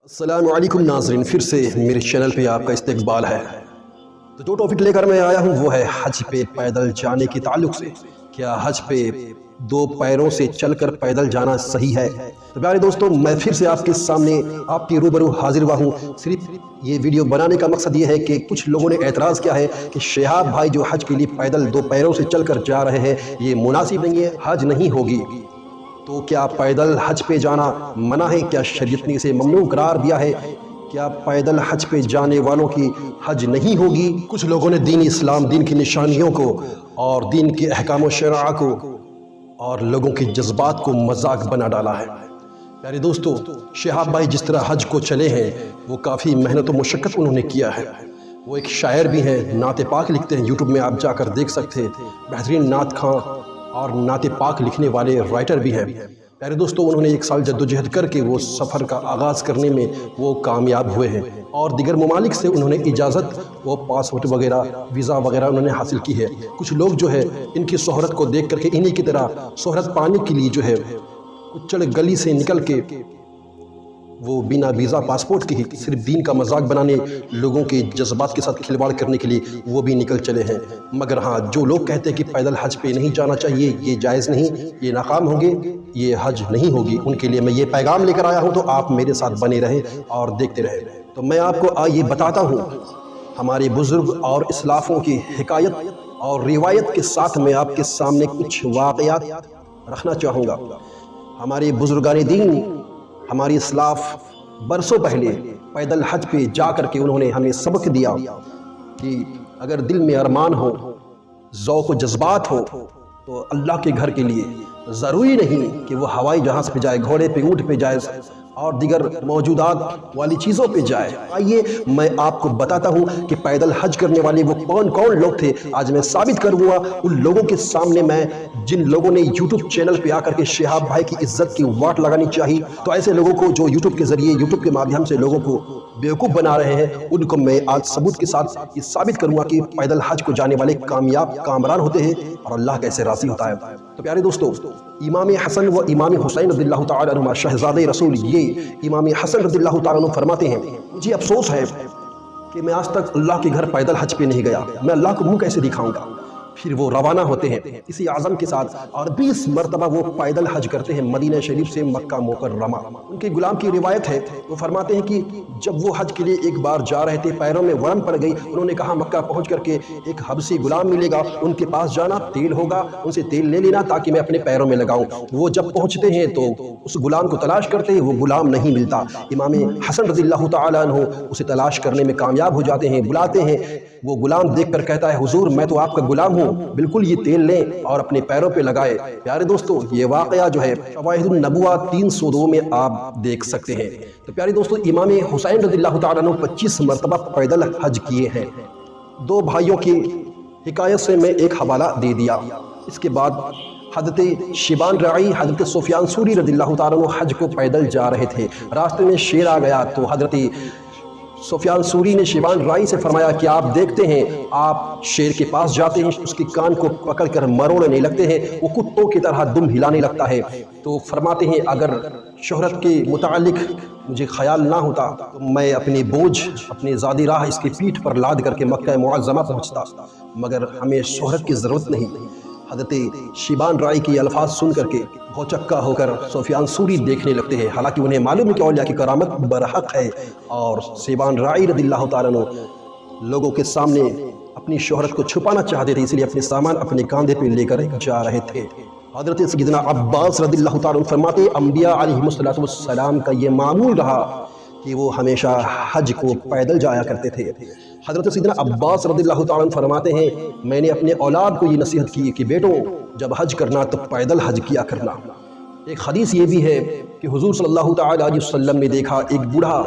السلام علیکم ناظرین، پھر سے میرے چینل پہ آپ کا استقبال ہے۔ تو جو ٹاپک لے کر میں آیا ہوں وہ ہے حج پہ پیدل جانے کے تعلق سے۔ کیا حج پہ دو پیروں سے چل کر پیدل جانا صحیح ہے؟ تو پیارے دوستو، میں پھر سے آپ کے سامنے آپ کی روبرو حاضر ہوا ہوں۔ صرف یہ ویڈیو بنانے کا مقصد یہ ہے کہ کچھ لوگوں نے اعتراض کیا ہے کہ شہاب بھائی جو حج کے لیے پیدل دو پیروں سے چل کر جا رہے ہیں یہ مناسب نہیں ہے، حج نہیں ہوگی۔ تو کیا پیدل حج پہ جانا منع ہے؟ کیا شریعت نے اسے ممنوع قرار دیا ہے؟ کیا پیدل حج پہ جانے والوں کی حج نہیں ہوگی؟ کچھ لوگوں نے دین اسلام، دین کی نشانیوں کو اور دین کے احکام و شرع کو اور لوگوں کے جذبات کو مذاق بنا ڈالا ہے۔ پیارے دوستو، شہاب بھائی جس طرح حج کو چلے ہیں وہ کافی محنت و مشقت انہوں نے کیا ہے۔ وہ ایک شاعر بھی ہیں، نعت پاک لکھتے ہیں، یوٹیوب میں آپ جا کر دیکھ سکتے ہیں۔ بہترین نعت خواں اور نعت پاک لکھنے والے رائٹر بھی ہیں۔ پیارے دوستو، انہوں نے ایک سال جدوجہد کر کے وہ سفر کا آغاز کرنے میں وہ کامیاب ہوئے ہیں اور دیگر ممالک سے انہوں نے اجازت، وہ پاسپورٹ وغیرہ، ویزا وغیرہ انہوں نے حاصل کی ہے۔ کچھ لوگ جو ہے ان کی شہرت کو دیکھ کر کے انہی کی طرح شہرت پانے کے لیے جو ہے کچڑ گلی سے نکل کے وہ بنا ویزا پاسپورٹ کے ہی صرف دین کا مذاق بنانے، لوگوں کے جذبات کے ساتھ کھلواڑ کرنے کے لیے وہ بھی نکل چلے ہیں۔ مگر ہاں، جو لوگ کہتے ہیں کہ پیدل حج پہ نہیں جانا چاہیے، یہ جائز نہیں، یہ ناکام ہوں گے، یہ حج نہیں ہوگی، ان کے لیے میں یہ پیغام لے کر آیا ہوں۔ تو آپ میرے ساتھ بنے رہیں اور دیکھتے رہیں۔ تو میں آپ کو آئیے بتاتا ہوں ہمارے بزرگ اور اسلافوں کی حکایت اور روایت کے ساتھ میں آپ کے سامنے کچھ واقعات رکھنا چاہوں گا۔ ہمارے بزرگان دین، ہماری اسلاف برسوں پہلے پیدل حج پہ جا کر کے انہوں نے ہمیں سبق دیا کہ اگر دل میں ارمان ہو، ذوق و جذبات ہو، تو اللہ کے گھر کے لیے ضروری نہیں کہ وہ ہوائی جہاز پہ جائے، گھوڑے پہ، اونٹ پہ جائے اور دیگر موجودات والی چیزوں پہ جائے۔ آئیے میں آپ کو بتاتا ہوں کہ پیدل حج کرنے والے وہ کون کون لوگ تھے۔ آج میں ثابت کروں گا ان لوگوں کے سامنے، میں جن لوگوں نے یوٹیوب چینل پہ آ کر کے شہاب بھائی کی عزت کی واٹ لگانی چاہیے، تو ایسے لوگوں کو جو یوٹیوب کے ذریعے، یوٹیوب کے مادھیم سے لوگوں کو بیوقوف بنا رہے ہیں، ان کو میں آج ثبوت کے ساتھ یہ ثابت کروں گا کہ پیدل حج کو جانے والے کامیاب کامران ہوتے ہیں اور اللہ کیسے راضی ہوتا ہے۔ تو پیارے دوستو، امام حسن و امام حسین رضی اللہ تعالیٰ عنہما، شہزادے رسول، یہ امام حسن رضی اللہ تعالیٰ عنہ فرماتے ہیں، مجھے افسوس ہے کہ میں آج تک اللہ کے گھر پیدل حج پہ نہیں گیا، میں اللہ کو منہ کیسے دکھاؤں گا۔ پھر وہ روانہ ہوتے ہیں اسی عزم کے ساتھ اور 20 مرتبہ وہ پیدل حج کرتے ہیں مدینہ شریف سے مکہ مکرمہ۔ ان کے غلام کی روایت ہے، وہ فرماتے ہیں کہ جب وہ حج کے لیے ایک بار جا رہے تھے، پیروں میں ورم پڑ گئی، انہوں نے کہا مکہ پہنچ کر کے ایک حبشی غلام ملے گا، ان کے پاس جانا، تیل ہوگا، ان سے تیل لے لینا تاکہ میں اپنے پیروں میں لگاؤں۔ وہ جب پہنچتے ہیں تو اس غلام کو تلاش کرتے ہیں، وہ غلام نہیں ملتا۔ امام حسن رضی اللہ تعالیٰ عنہ اسے تلاش کرنے میں کامیاب ہو جاتے ہیں، بلاتے ہیں۔ وہ غلام دیکھ کر کہتا ہے، حضور میں تو آپ کا غلام ہوں، بالکل یہ تیل لیں اور اپنے پیروں پہ لگائے۔ پیارے دوستو، یہ واقعہ جو ہے شواہد النبوہ 302 میں آپ دیکھ سکتے ہیں۔ تو پیارے دوستو، امام حسین رضی اللہ تعالیٰ عنہ 25 مرتبہ پیدل حج کیے ہیں۔ دو بھائیوں کی حکایت سے میں ایک حوالہ دے دیا۔ اس کے بعد حضرت شیبان راعی، حضرت سفیان ثوری رضی اللہ تعالیٰ عنہ حج کو پیدل جا رہے تھے، راستے میں شیر آ گیا تو حضرت سفیان ثوری نے شیبان رائی سے فرمایا کہ آپ دیکھتے ہیں، آپ شیر کے پاس جاتے ہیں، اس کے کان کو پکڑ کر مروڑنے لگتے ہیں، وہ کتوں کی طرح دم ہلانے لگتا ہے۔ تو فرماتے ہیں اگر شہرت کے متعلق مجھے خیال نہ ہوتا تو میں اپنے بوجھ، اپنے زادی راہ اس کی پیٹھ پر لاد کر کے مکہ معظمہ پہنچتا، مگر ہمیں شہرت کی ضرورت نہیں۔ حضرت شیبان رائی کی الفاظ سن کر کے بھوچکا ہو کر سفیان ثوری دیکھنے لگتے ہیں، حالانکہ انہیں معلوم ہے کہ اولیاء کی کرامت برحق ہے اور شیبان رائی رضی اللہ تعالیٰ عنہ لوگوں کے سامنے اپنی شہرت کو چھپانا چاہتے تھے، اس لیے اپنے سامان اپنے کاندھے پہ لے کر جا رہے تھے۔ حضرت سیدنا عباس رضی اللہ تعالیٰ عنہ فرماتے ہیں، انبیاء علیہ السلام کا یہ معمول رہا کہ وہ ہمیشہ حج کو پیدل جایا کرتے تھے۔ حضرت سیدنا عباس رضی اللہ تعالیٰ عنہ فرماتے ہیں، میں نے اپنے اولاد کو یہ نصیحت کی کہ بیٹوں جب حج کرنا تو پیدل حج کیا کرنا۔ ایک حدیث یہ بھی ہے کہ حضور صلی اللہ تعالیٰ علیہ وسلم نے دیکھا ایک بوڑھا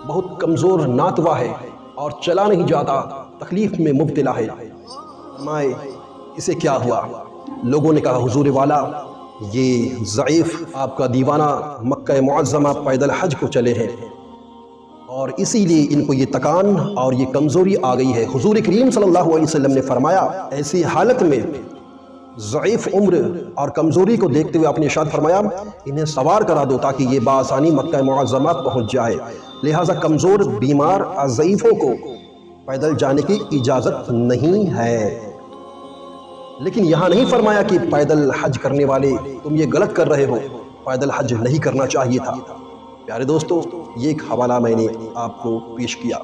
بہت کمزور ناتوا ہے اور چلا نہیں جاتا، تکلیف میں مبتلا ہے، فرمائے اسے کیا ہوا؟ لوگوں نے کہا حضور والا یہ ضعیف آپ کا دیوانہ مکہ معظمہ پیدل حج کو چلے ہیں اور اسی لیے ان کو یہ تکان اور یہ کمزوری آ گئی ہے۔ حضور کریم صلی اللہ علیہ وسلم نے فرمایا ایسی حالت میں ضعیف عمر اور کمزوری کو دیکھتے ہوئے آپ نے ارشاد فرمایا انہیں سوار کرا دو تاکہ یہ بآسانی مکہ معظمہ پہنچ جائے۔ لہٰذا کمزور، بیمار، ضعیفوں کو پیدل جانے کی اجازت نہیں ہے۔ لیکن یہاں نہیں فرمایا کہ پیدل حج کرنے والے تم یہ غلط کر رہے ہو، پیدل حج نہیں کرنا چاہیے تھا۔ پیارے دوستو، یہ ایک حوالہ میں نے آپ کو پیش کیا۔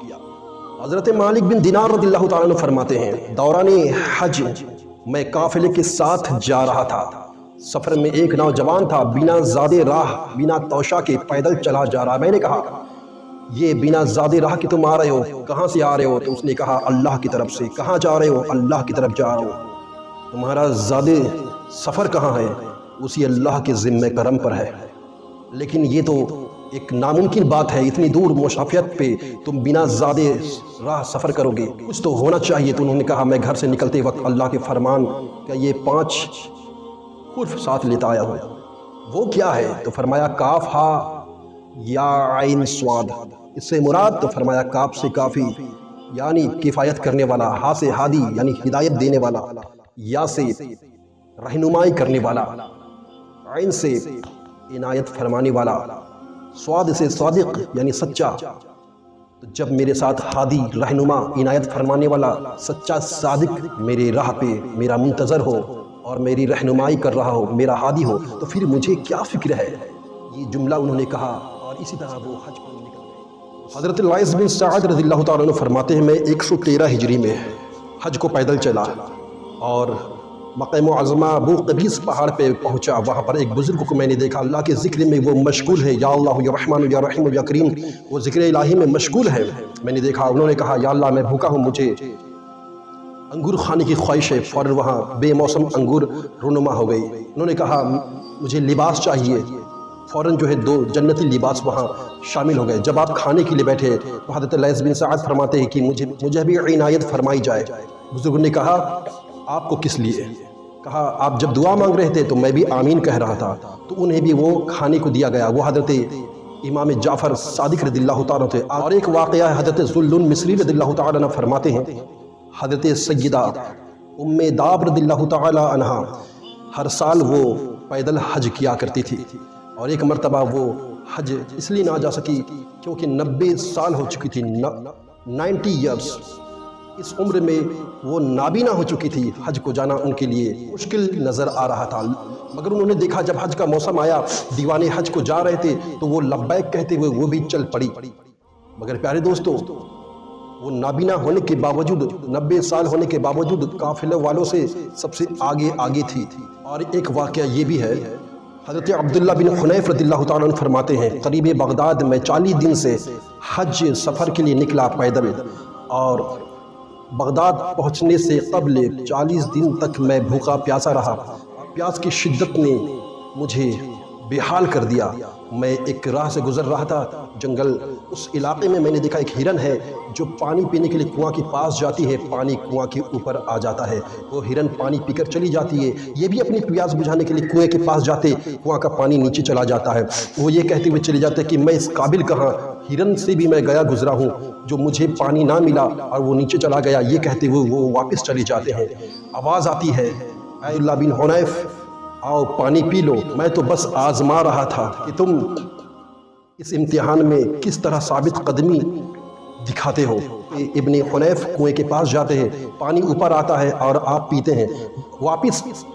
حضرت مالک بن دینار رضی اللہ تعالیٰ عنہ فرماتے ہیں، دوران حج میں قافلے کے ساتھ جا رہا تھا۔ سفر میں ایک نوجوان تھا، بنا زادے راہ، بنا توشہ کے پیدل چلا جا رہا۔ میں نے کہا، یہ بنا زادے راہ کہ تم آ رہے ہو، کہاں سے آ رہے ہو؟ تو اس نے کہا، اللہ کی طرف سے۔ کہاں جا رہے ہو؟ اللہ کی طرف جا رہا ہوں۔ تمہارا زادے سفر کہاں ہے؟ اسی اللہ کے ذمہ کرم پر ہے۔ لیکن یہ تو ایک ناممکن بات ہے، اتنی دور مسافت پہ تم بنا زادے راہ سفر کرو گے، کچھ تو ہونا چاہیے۔ تو انہوں نے کہا، میں گھر سے نکلتے وقت اللہ کے فرمان کا یہ 5 حرف ساتھ لیتا آیا ہوں۔ وہ کیا ہے؟ تو فرمایا، کاف ہا یا عین صاد۔ اس سے مراد تو فرمایا کاف سے کافی یعنی کفایت کرنے والا، ہا سے ہادی یعنی ہدایت دینے والا، یا سے رہنمائی کرنے والا، عین سے عنایت فرمانے والا، صاد سے صادق یعنی سچا۔ تو جب میرے ساتھ ہادی، رہنما، عنایت فرمانے والا، سچا صادق میرے راہ پہ میرا منتظر ہو اور میری رہنمائی کر رہا ہو، میرا ہادی ہو، تو پھر مجھے کیا فکر ہے؟ یہ جملہ انہوں نے کہا، اور اسی طرح وہ حج پر نکل گئے۔ حضرت لائث بن سعد رضی اللہ تعالیٰ عنہ فرماتے ہیں، میں 113 ہجری میں حج کو پیدل چلا اور مقام معظمہ ابو قبیس پہاڑ پہ پہنچا۔ وہاں پر ایک بزرگ کو میں نے دیکھا، اللہ کے ذکر میں وہ مشغول ہے، یا اللہ یا رحمان یا رحیم یا کریم، وہ ذکر الہی میں مشغول ہے۔ میں نے دیکھا، انہوں نے کہا، یا اللہ میں بھوکا ہوں، مجھے انگور کھانے کی خواہش ہے۔ فوراً وہاں بے موسم انگور رونما ہو گئی۔ انہوں نے کہا، مجھے لباس چاہیے۔ فوراً جو ہے 2 جنتی لباس وہاں شامل ہو گئے۔ جب آپ کھانے کے لیے بیٹھے تو حضرت لائث بن سعد فرماتے ہیں کہ مجھے بھی عنایت فرمائی جائے۔ بزرگ نے کہا، آپ کو کس لیے؟ کہا، آپ جب دعا مانگ رہے تھے تو میں بھی آمین کہہ رہا تھا، تو انہیں بھی وہ کھانے کو دیا گیا۔ وہ حضرت امام جعفر صادق رضی اللہ تعالیٰ تھے۔ اور ایک واقعہ ہے، حضرت ذوالنون مصری رضی اللہ تعالیٰ عنہ فرماتے ہیں، حضرت سیدہ ام داب رضی اللہ تعالیٰ عنہ ہر سال وہ پیدل حج کیا کرتی تھی، اور ایک مرتبہ وہ حج اس لیے نہ جا سکی کیونکہ 90 سال ہو چکی تھی، 90 ایئرس۔ اس عمر میں وہ نابینا ہو چکی تھی، حج کو جانا ان کے لیے مشکل نظر آ رہا تھا۔ مگر انہوں نے دیکھا جب حج کا موسم آیا، دیوان حج کو جا رہے تھے، تو وہ لبیک کہتے ہوئے وہ بھی چل پڑی۔ مگر پیارے دوستو، وہ نابینا ہونے کے باوجود، 90 سال ہونے کے باوجود قافلے والوں سے سب سے آگے تھی۔ اور ایک واقعہ یہ بھی ہے، حضرت عبداللہ بن حنیف رضی اللہ تعالیٰ عنہ فرماتے ہیں، قریب بغداد میں 40 دن سے حج سفر کے لیے نکلا پیدل، اور بغداد پہنچنے سے قبل 40 دن تک میں بھوکا پیاسا رہا۔ پیاس کی شدت نے مجھے بے حال کر دیا۔ میں ایک راہ سے گزر رہا تھا، جنگل، اس علاقے میں نے دیکھا ایک ہرن ہے جو پانی پینے کے لیے کنواں کے پاس جاتی ہے، پانی کنواں کے اوپر آ جاتا ہے، وہ ہرن پانی پی کر چلی جاتی ہے۔ یہ بھی اپنی پیاس بجھانے کے لیے کنویں کے پاس جاتے، کنواں کا پانی نیچے چلا جاتا ہے، وہ یہ کہتے ہوئے چلے جاتے کہ میں اس قابل کہاں، ہرن سے بھی میں گیا گزرا ہوں جو مجھے پانی نہ ملا اور وہ نیچے چلا گیا، یہ کہتے ہوئے وہ واپس چلے جاتے ہیں۔ آواز آتی ہے، اے عبداللہ بن حنیف، آؤ پانی پی لو، میں تو بس آزما رہا تھا کہ تم اس امتحان میں کس طرح ثابت قدمی دکھاتے ہو۔ ابن حنیف کنویں کے پاس جاتے ہیں، پانی اوپر آتا ہے اور آپ پیتے ہیں۔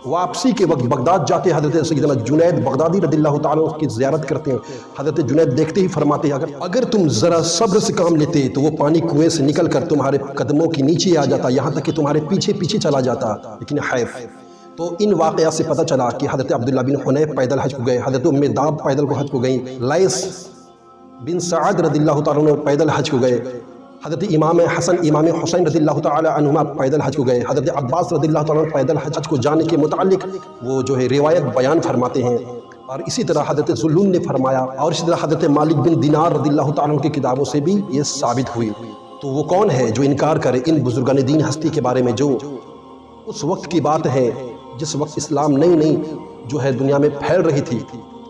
واپسی کے وقت بغداد جاتے ہیں، حضرت سیدنا جنید بغدادی رضی اللہ تعالیٰ کی زیارت کرتے ہیں۔ حضرت جنید دیکھتے ہی فرماتے ہیں، اگر تم ذرا صبر سے کام لیتے تو وہ پانی کنویں سے نکل کر تمہارے قدموں کے نیچے آ جاتا، یہاں تک کہ تمہارے پیچھے چلا جاتا، لیکن حیف۔ تو ان واقعات سے پتہ چلا کہ حضرت عبداللہ بن حنیف پیدل حج کو گئے، حضرت ام داب پیدل کو حج کو گئیں، لائث بن سعد رضی اللہ تعالیٰ عنہ پیدل حج کو گئے، حضرت امام حسن امام حسین رضی اللہ تعالیٰ عنہما پیدل حج کو گئے، حضرت عباس رضی اللہ تعالیٰ عنہ پیدل حج کو جانے کے متعلق وہ جو ہے روایت بیان فرماتے ہیں، اور اسی طرح حضرت ذوالنون نے فرمایا، اور اسی طرح حضرت مالک بن دینار رضی اللہ تعالیٰ عنہ کی کتابوں سے بھی یہ ثابت ہوئی۔ تو وہ کون ہے جو انکار کرے ان بزرگان دین ہستی کے بارے میں، جو اس وقت کی بات ہے جس وقت اسلام نئی جو ہے دنیا میں پھیل رہی تھی،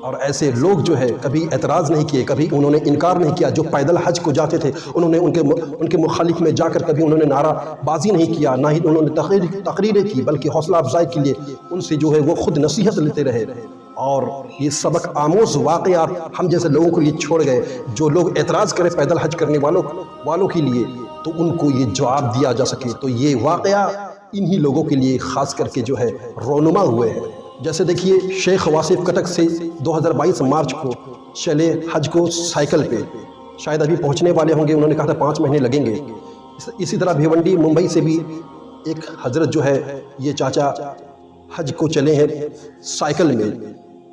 اور ایسے لوگ جو ہے کبھی اعتراض نہیں کیے، کبھی انہوں نے انکار نہیں کیا، جو پیدل حج کو جاتے تھے انہوں نے ان کے مخالف میں جا کر کبھی انہوں نے نعرہ بازی نہیں کیا، نہ ہی انہوں نے تقریریں کی، بلکہ حوصلہ افزائی کے لیے ان سے جو ہے وہ خود نصیحت لیتے رہے۔ اور یہ سبق آموز واقعات ہم جیسے لوگوں کو یہ چھوڑ گئے، جو لوگ اعتراض کرے پیدل حج کرنے والوں کے لیے، تو ان کو یہ جواب دیا جا سکے۔ تو یہ واقعہ انہی لوگوں کے لیے خاص کر کے جو ہے رونما ہوئے ہیں۔ جیسے دیکھیے شیخ واصف کٹک سے 2022 مارچ کو چلے حج کو سائیکل پہ، شاید ابھی پہنچنے والے ہوں گے، انہوں نے کہا تھا 5 مہینے لگیں گے۔ اسی طرح بھیونڈی ممبئی سے بھی ایک حضرت جو ہے یہ چاچا حج کو چلے ہیں سائیکل میں،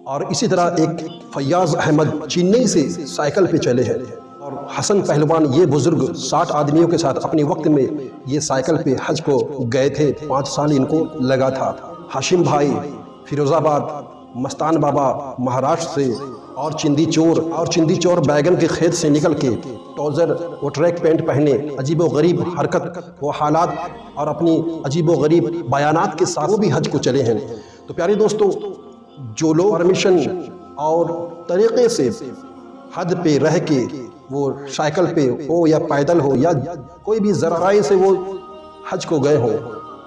اور اسی طرح ایک فیاض احمد چنئی سے سائیکل پہ چلے ہیں، اور حسن پہلوان یہ بزرگ 60 آدمیوں کے ساتھ اپنے وقت میں یہ سائیکل پہ حج کو گئے تھے، 5 سال ان کو لگا تھا۔ ہاشم بھائی فیروز آباد، مستان بابا مہاراشٹر سے، اور چندی چور بیگن کے کھیت سے نکل کے ٹوزر و ٹریک پینٹ پہنے عجیب و غریب حرکت و حالات اور اپنی عجیب و غریب بیانات کے ساتھ وہ بھی حج کو چلے ہیں۔ تو پیارے دوستو، جو لوگ پرمیشن اور طریقے سے حد پہ رہ کے وہ سائیکل پہ ہو یا پیدل ہو یا کوئی بھی ذرائع سے وہ حج کو گئے ہوں،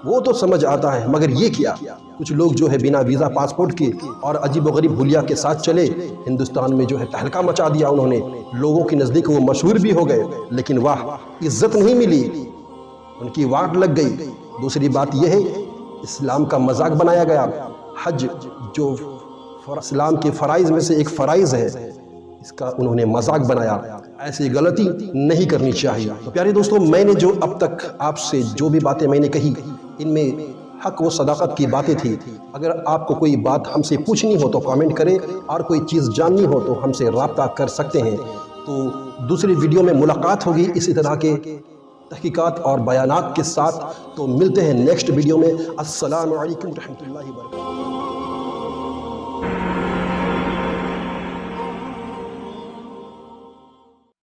وہ تو سمجھ آتا ہے، مگر یہ کیا کچھ لوگ جو ہے بنا ویزا پاسپورٹ کے اور عجیب و غریب حلیہ کے ساتھ چلے، ہندوستان میں جو ہے تہلکہ مچا دیا انہوں نے، لوگوں کے نزدیک وہ مشہور بھی ہو گئے، لیکن واہ عزت نہیں ملی، ان کی واٹ لگ گئی۔ دوسری بات یہ ہے اسلام کا مذاق بنایا گیا۔ حج جو اسلام کے فرائض میں سے ایک فرائض ہے، اس کا انہوں نے مذاق بنایا۔ ایسی غلطی نہیں کرنی چاہیے۔ تو پیارے دوستو، میں نے جو اب تک آپ سے جو بھی باتیں میں نے کہی، ان میں حق و صداقت کی باتیں تھی۔ اگر آپ کو کوئی بات ہم سے پوچھنی ہو تو کامنٹ کریں، اور کوئی چیز جاننی ہو تو ہم سے رابطہ کر سکتے ہیں۔ تو دوسری ویڈیو میں ملاقات ہوگی اسی طرح کے تحقیقات اور بیانات کے ساتھ۔ تو ملتے ہیں نیکسٹ ویڈیو میں۔ السلام علیکم ورحمۃ اللہ وبرکاتہ۔